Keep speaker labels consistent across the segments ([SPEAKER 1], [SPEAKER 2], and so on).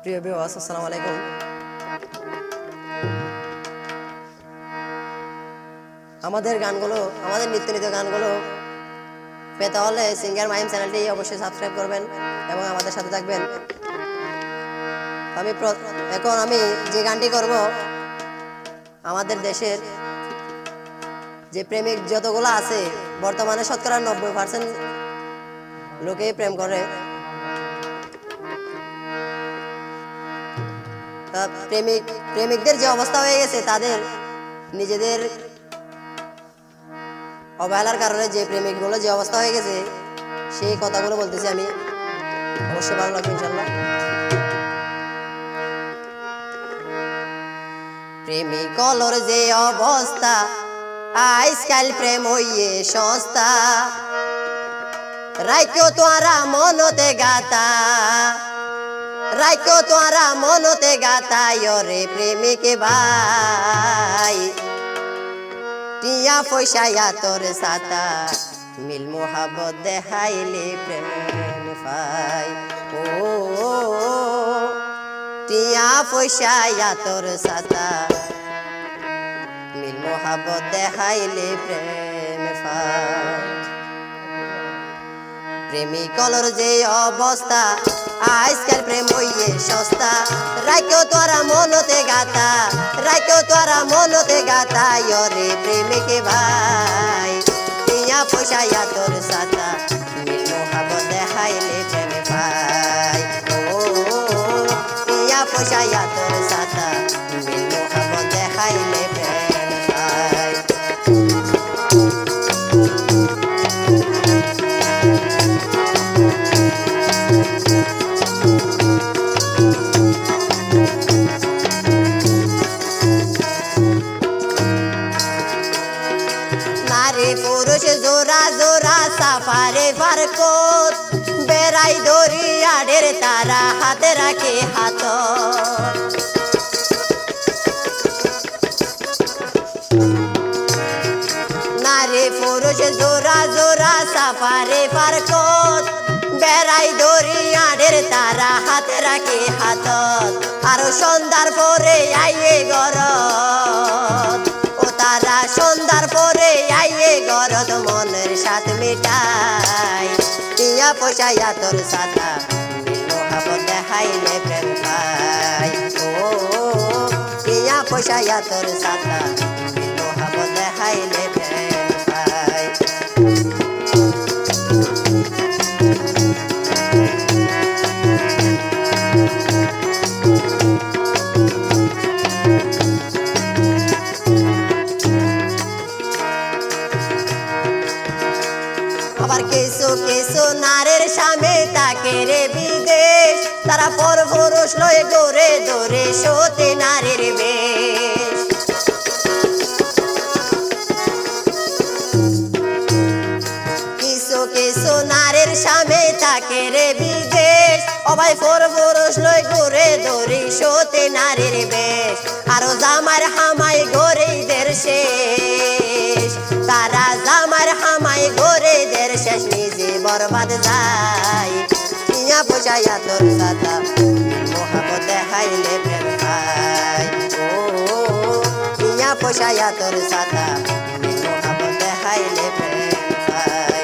[SPEAKER 1] প্রিয় ভিউয়ার্স, আসসালামু আলাইকুম। আমাদের নিত্য নৃত্য গানগুলো পেতে হলে সিঙ্গার মাহিম চ্যানেলটি অবশ্যই সাবস্ক্রাইব করবেন এবং আমাদের সাথে থাকবেন। এখন আমি যে গানটি করব, আমাদের দেশের যে প্রেমিক যতগুলো আছে, বর্তমানে শতকরা 90% লোকেই প্রেম করে। প্রেমিকদের যে অবস্থা হয়ে গেছে, তাদের নিজেদের অবহেলার কারণে যে প্রেমিকগুলো যে অবস্থা হয়ে গেছে, সেই কথাগুলো বলতেছি আমি। অবশ্যই ভালো লাগবে ইনশাল্লাহ। প্রেমিকলর যে অবস্থা, আজকাল প্রেম হইয়ে সস্তা, রাইকো তোরা মনতে গাতা, রাইকো তোরা মনতে গাতা, রে প্রেমিক ভাই, টিয়া পয়সা তোর সাতা, মিল মোহাবত দেখাইলে প্রেম পাই। ও টিয়া পয়সা তোর সাতা, মিল মোহাবত দেখাইলে প্রেম পাই। প্রেমিকলর যে অবস্থা, আজকাল প্রেম হইয়ে সস্তা, রাইকো তোরা মনতে গাতা, রাইকো তোরা মনতে গাতা, রে প্রেমিক ভাই, টিয়া পয়সা তোর সাতা, মিল মোহাবত দেখাইলে প্রেম পাই। ও টিয়া পয়সা তোর সাতা, মিল মোহাবত দেখাইলে প্রেম পাই। নারী পুরুষ জোড়া জোড়া সাফারে ফারকত, বেড়াই দরিয়াডের তারা হাতে রাখে হাত। নারী পুরুষ জোড়া জোড়া সাফারে ফারকত, বেড়াই দরিয়াডের তারা হাতে রাখে হাত। আরো সন্ধ্যার পরে আইয়ে গরত, ও তারা সন্ধ্যার পরে আইয়ে গরত, মনের সাথ মিটাই, টিয়া পয়সা তোর সাথা, মিল মোহাবত দেখাইলে প্রেম পাই। ও টিয়া পয়সা তোর সাথা, মিল মোহাবত দেখাইলে প্রেম পাই। আবার কিছু কিছু নারীর স্বামী তাকে রে বিদেশ, তারা পর পুরুষ লয়ে দৌড়ে দৌড়ে সতী নারীর বেশ। কিছু কিছু নারীর স্বামী তাকে রে বিদেশ, অবাই পর পুরুষ লয়ে দৌড়ে দৌড়ে সতী নারীর বেশ। আরো জামার হামাই গরিদের শেষ, তারা জামার হামাই গরিদের শেষ, নিজে বরবাদ যায়, টিয়া পয়সা তোর সাথা, মিল মোহাবত দেখাইলে প্রেম পাই। ও টিয়া পয়সা তোর সাথা, মিল মোহাবত দেখাইলে প্রেম পাই।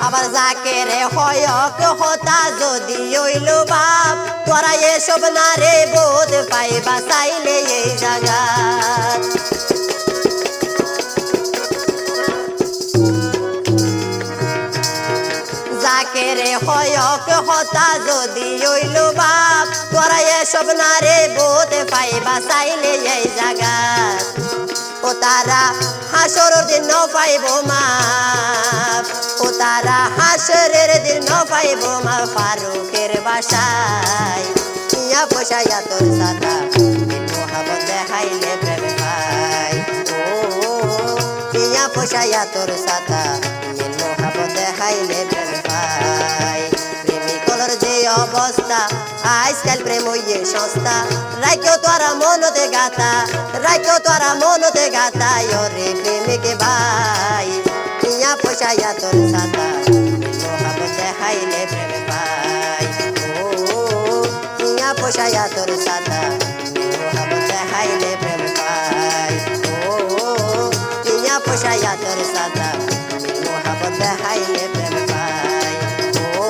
[SPEAKER 1] আবার যাকে রে হয়ক হতা যদি হইল বাপ, তোরা এসব না রে বোধ পাইবা চাইলে এই জায়গা। যাকে রে হয়ক হতা যদি হইল বাপ, তোরা এসব না রে বোধ পাইবা চাইলে এই জায়গা। ও তারা হাসরের দিন পাইব মাপ, ও তারা হাসরের দিন পাইব মা, ফারুকের বাসায়, টিয়া পয়সা তোর সাথা, মিল মোহাবত দেখাইলে প্রেম পাই। ও টিয়া পয়সা তোর সাথা, মিল মোহাবত দেখাইলে প্রেম পাই। প্রেমিকলর যে অবস্থা, আজকাল প্রেম হইয়ে সস্তা রাইখো তোরা মনতে গাতা রাইখো তোরা মনতে গাতা ওরে প্রেমিক ভাই টিয়া পয়সা তোর সাতা মহাবত দেখাইলে প্রেম পাই ও টিয়া পয়সা তোর সাতা মহাবত দেখাইলে প্রেম পাই ও টিয়া পয়সা তোর সাতা মহাবত দেখাইলে প্রেম পাই ও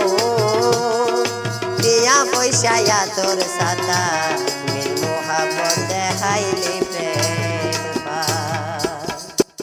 [SPEAKER 1] টিয়া পয়সা তোর সাতা মিল মোহাবত